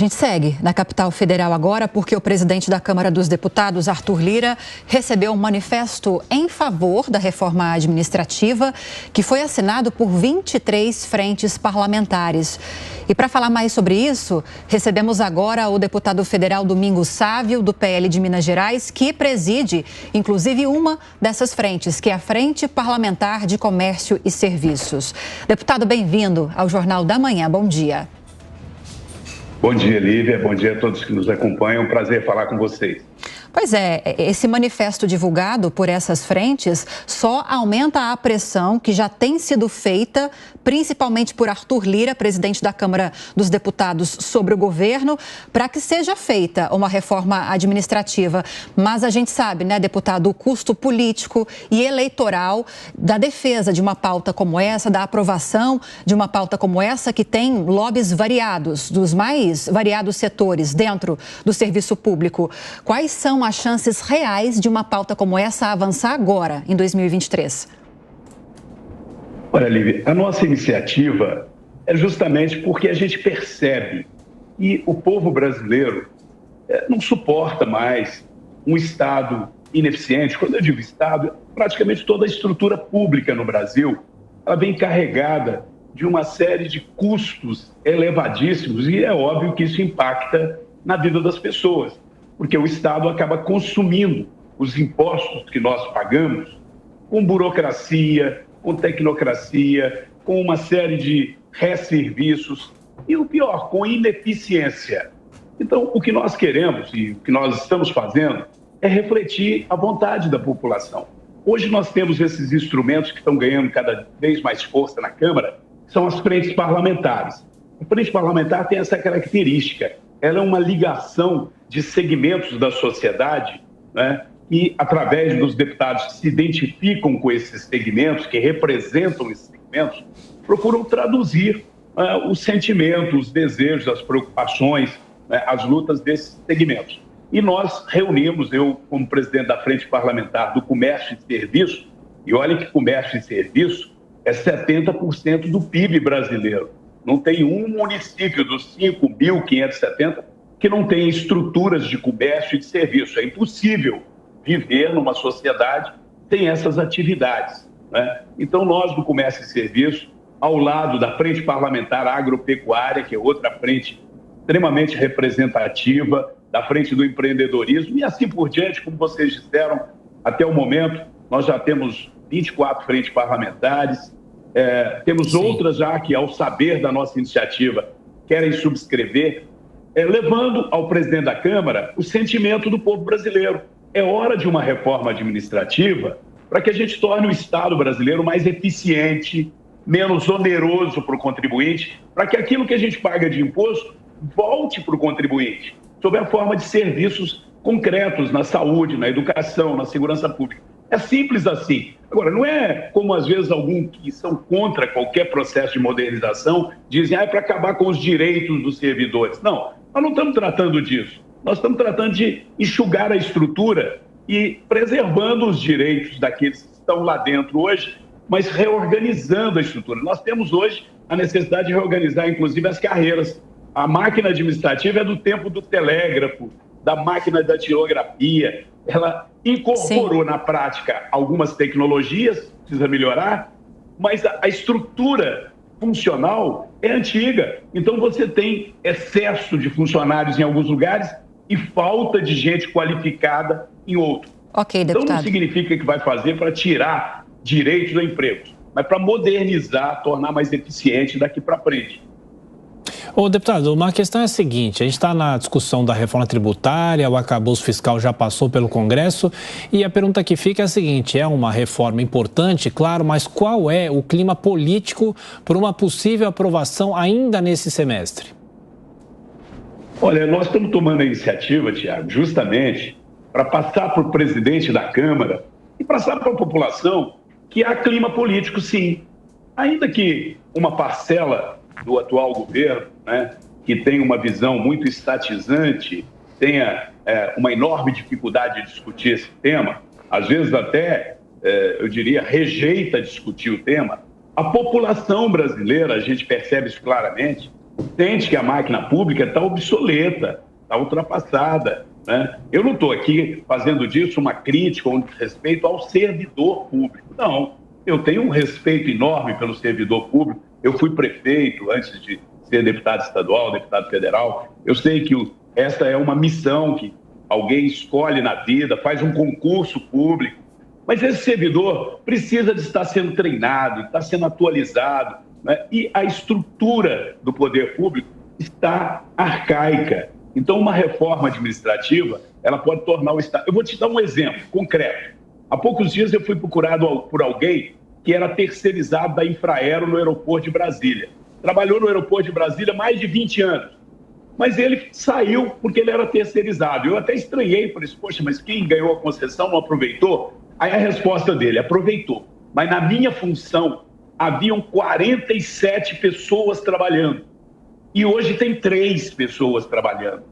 A gente segue na capital federal agora porque o presidente da Câmara dos Deputados, Arthur Lira, recebeu um manifesto em favor da reforma administrativa que foi assinado por 23 frentes parlamentares. E para falar mais sobre isso, recebemos agora o deputado federal Domingos Sávio, do PL de Minas Gerais, que preside, inclusive, uma dessas frentes, que é a Frente Parlamentar de Comércio e Serviços. Deputado, bem-vindo ao Jornal da Manhã. Bom dia. Bom dia, Lívia. Bom dia a todos que nos acompanham. Prazer falar com vocês. Pois é, esse manifesto divulgado por essas frentes só aumenta a pressão que já tem sido feita, principalmente por Arthur Lira, presidente da Câmara dos Deputados, sobre o governo, para que seja feita uma reforma administrativa. Mas a gente sabe, né, deputado, o custo político e eleitoral da defesa de uma pauta como essa, da aprovação de uma pauta como essa, que tem lobbies variados, dos mais variados setores dentro do serviço público. Quais são as chances reais de uma pauta como essa avançar agora, em 2023? Olha, Lívia, a nossa iniciativa é justamente porque a gente percebe que o povo brasileiro não suporta mais um Estado ineficiente. Quando eu digo Estado, praticamente toda a estrutura pública no Brasil, ela vem carregada de uma série de custos elevadíssimos e é óbvio que isso impacta na vida das pessoas, porque o Estado acaba consumindo os impostos que nós pagamos com burocracia, com tecnocracia, com uma série de resserviços e, o pior, com ineficiência. Então, o que nós queremos e o que nós estamos fazendo é refletir a vontade da população. Hoje nós temos esses instrumentos que estão ganhando cada vez mais força na Câmara, que são as frentes parlamentares. A frente parlamentar tem essa característica, ela é uma ligação de segmentos da sociedade, né, e através dos deputados que se identificam com esses segmentos, que representam esses segmentos, procuram traduzir os sentimentos, os desejos, as preocupações, né, as lutas desses segmentos. E nós reunimos, eu como presidente da Frente Parlamentar do Comércio e Serviço, e olha que comércio e serviço é 70% do PIB brasileiro. Não tem um município dos 5.570 que não tem estruturas de comércio e de serviço. É impossível viver numa sociedade sem essas atividades, né? Então, nós do Comércio e Serviço, ao lado da Frente Parlamentar Agropecuária, que é outra frente extremamente representativa, da Frente do Empreendedorismo e assim por diante, como vocês disseram, até o momento, nós já temos 24 frentes parlamentares, temos outras já que, ao saber da nossa iniciativa, querem subscrever, levando ao presidente da Câmara o sentimento do povo brasileiro. É hora de uma reforma administrativa para que a gente torne o Estado brasileiro mais eficiente, menos oneroso para o contribuinte, para que aquilo que a gente paga de imposto volte para o contribuinte, sob a forma de serviços concretos na saúde, na educação, na segurança pública. É simples assim. Agora, não é como às vezes alguns que são contra qualquer processo de modernização dizem é para acabar com os direitos dos servidores. Não, nós não estamos tratando disso. Nós estamos tratando de enxugar a estrutura e preservando os direitos daqueles que estão lá dentro hoje, mas reorganizando a estrutura. Nós temos hoje a necessidade de reorganizar, inclusive, as carreiras. A máquina administrativa é do tempo do telégrafo, da máquina da tirografia. Ela incorporou na prática algumas tecnologias, precisa melhorar, mas a estrutura funcional é antiga. Então você tem excesso de funcionários em alguns lugares e falta de gente qualificada em outros. Ok, deputado. Então não significa que vai fazer para tirar direitos ou empregos, mas para modernizar, tornar mais eficiente daqui para frente. Ô, deputado, uma questão é a seguinte, a gente está na discussão da reforma tributária, o arcabouço fiscal já passou pelo Congresso e a pergunta que fica é a seguinte, é uma reforma importante, claro, mas qual é o clima político para uma possível aprovação ainda nesse semestre? Olha, nós estamos tomando a iniciativa, Tiago, justamente para passar para o presidente da Câmara e passar para a população que há clima político, sim. Ainda que uma parcela do atual governo, né, que tem uma visão muito estatizante, tenha uma enorme dificuldade de discutir esse tema, às vezes até, eu diria, rejeita discutir o tema, a população brasileira, a gente percebe isso claramente, sente que a máquina pública está obsoleta, está ultrapassada, né? Eu não estou aqui fazendo disso uma crítica ou um respeito ao servidor público. Não, eu tenho um respeito enorme pelo servidor público. Eu fui prefeito antes de ser deputado estadual, deputado federal. Eu sei que essa é uma missão que alguém escolhe na vida, faz um concurso público. Mas esse servidor precisa de estar sendo treinado, estar sendo atualizado, né? E a estrutura do poder público está arcaica. Então, uma reforma administrativa, ela pode tornar o Estado... Eu vou te dar um exemplo concreto. Há poucos dias eu fui procurado por alguém que era terceirizado da Infraero no aeroporto de Brasília. Trabalhou no aeroporto de Brasília mais de 20 anos. Mas ele saiu porque ele era terceirizado. Eu até estranhei, falei, poxa, mas quem ganhou a concessão não aproveitou? Aí a resposta dele, aproveitou. Mas na minha função, haviam 47 pessoas trabalhando. E hoje tem 3 pessoas trabalhando.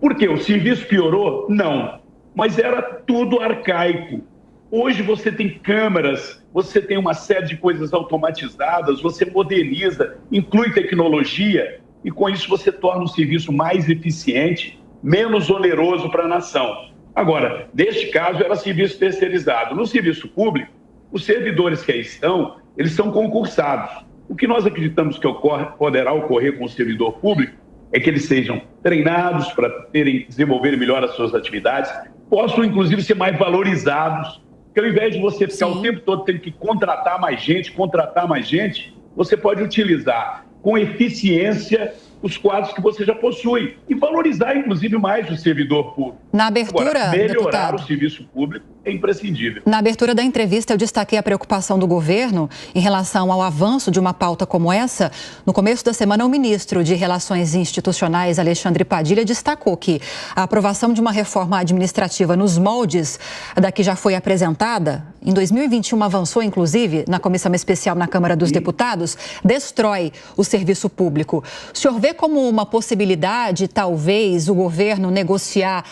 Por quê? O serviço piorou? Não. Mas era tudo arcaico. Hoje você tem câmeras, você tem uma série de coisas automatizadas, você moderniza, inclui tecnologia, e com isso você torna o serviço mais eficiente, menos oneroso para a nação. Agora, neste caso, era serviço terceirizado. No serviço público, os servidores que aí estão, eles são concursados. O que nós acreditamos que poderá ocorrer com o servidor público é que eles sejam treinados para desenvolverem melhor as suas atividades, possam, inclusive, ser mais valorizados, que ao invés de você ficar o tempo todo tendo que contratar mais gente, você pode utilizar com eficiência os quadros que você já possui e valorizar, inclusive, mais o servidor público. Na abertura, agora, melhorar deputado, o serviço público é imprescindível. Na abertura da entrevista, eu destaquei a preocupação do governo em relação ao avanço de uma pauta como essa. No começo da semana, o ministro de Relações Institucionais, Alexandre Padilha, destacou que a aprovação de uma reforma administrativa nos moldes da que já foi apresentada, em 2021 avançou, inclusive, na comissão especial na Câmara dos Deputados, destrói o serviço público. O senhor vê como uma possibilidade, talvez, o governo negociar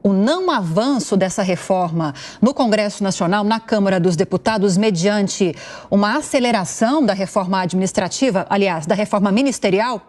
o não avanço dessa reforma no Congresso Nacional, na Câmara dos Deputados, mediante uma aceleração da reforma administrativa, aliás, da reforma ministerial?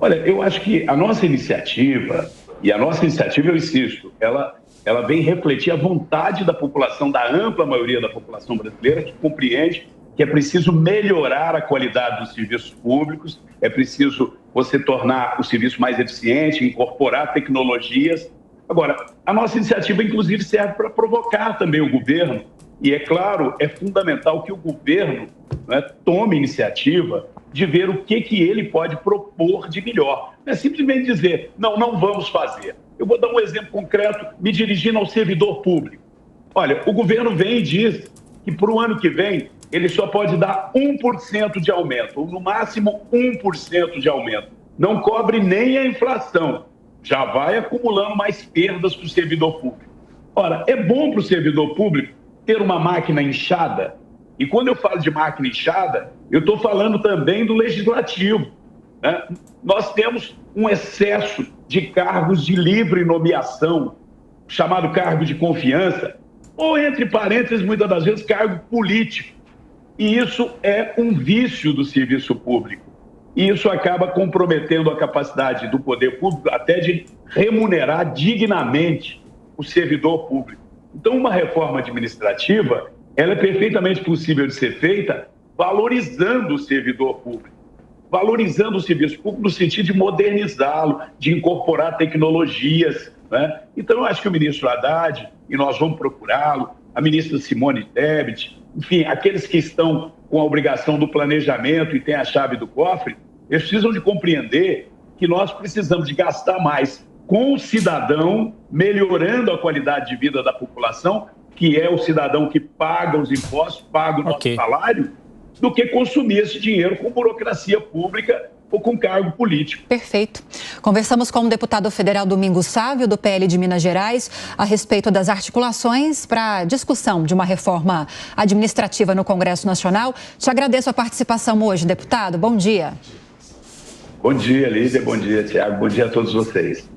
Olha, eu acho que a nossa iniciativa, eu insisto, ela vem refletir a vontade da população, da ampla maioria da população brasileira, que compreende que é preciso melhorar a qualidade dos serviços públicos, é preciso você tornar o serviço mais eficiente, incorporar tecnologias. Agora, a nossa iniciativa, inclusive, serve para provocar também o governo, e é claro, é fundamental que o governo, né, tome iniciativa de ver o que ele pode propor de melhor. Não é simplesmente dizer, não vamos fazer. Eu vou dar um exemplo concreto, me dirigindo ao servidor público. Olha, o governo vem e diz que para o ano que vem ele só pode dar 1% de aumento, ou no máximo 1% de aumento. Não cobre nem a inflação, já vai acumulando mais perdas para o servidor público. Ora, é bom para o servidor público ter uma máquina inchada? E quando eu falo de máquina inchada, eu estou falando também do legislativo, né? Nós temos um excesso de cargos de livre nomeação, chamado cargo de confiança, ou, entre parênteses, muitas das vezes, cargo político. E isso é um vício do serviço público. E isso acaba comprometendo a capacidade do poder público até de remunerar dignamente o servidor público. Então, uma reforma administrativa, ela é perfeitamente possível de ser feita valorizando o servidor público. Valorizando o serviço público no sentido de modernizá-lo, de incorporar tecnologias, né? Então, eu acho que o ministro Haddad, e nós vamos procurá-lo, a ministra Simone Tebet, enfim, aqueles que estão com a obrigação do planejamento e têm a chave do cofre, eles precisam de compreender que nós precisamos de gastar mais com o cidadão, melhorando a qualidade de vida da população, que é o cidadão que paga os impostos, paga o nosso salário, do que consumir esse dinheiro com burocracia pública ou com cargo político. Perfeito. Conversamos com o deputado federal Domingos Sávio, do PL de Minas Gerais, a respeito das articulações para a discussão de uma reforma administrativa no Congresso Nacional. Te agradeço a participação hoje, deputado. Bom dia. Bom dia, Lídia. Bom dia, Tiago. Bom dia a todos vocês.